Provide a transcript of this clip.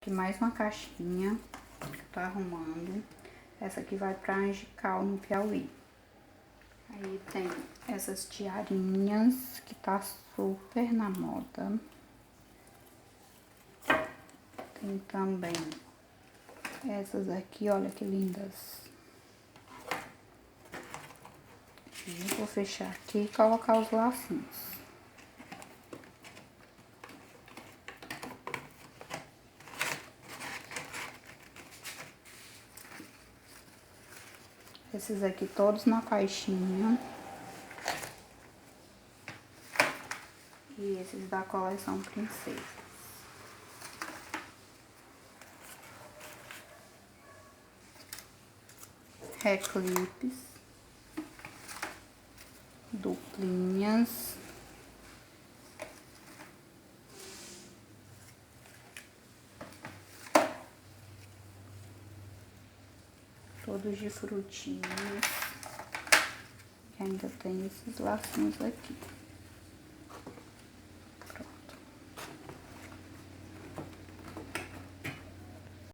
Aqui mais uma caixinha que eu tô arrumando. Essa aqui vai pra Angical, no Piauí. Aí tem essas tiarinhas que tá super na moda. Tem também essas aqui, olha que lindas. E vou fechar aqui e colocar os lacinhos. Esses aqui todos na caixinha. E esses da coleção Princesa. Reclipes. Duplinhas. Todos de frutinhas. E ainda tem esses lacinhos aqui.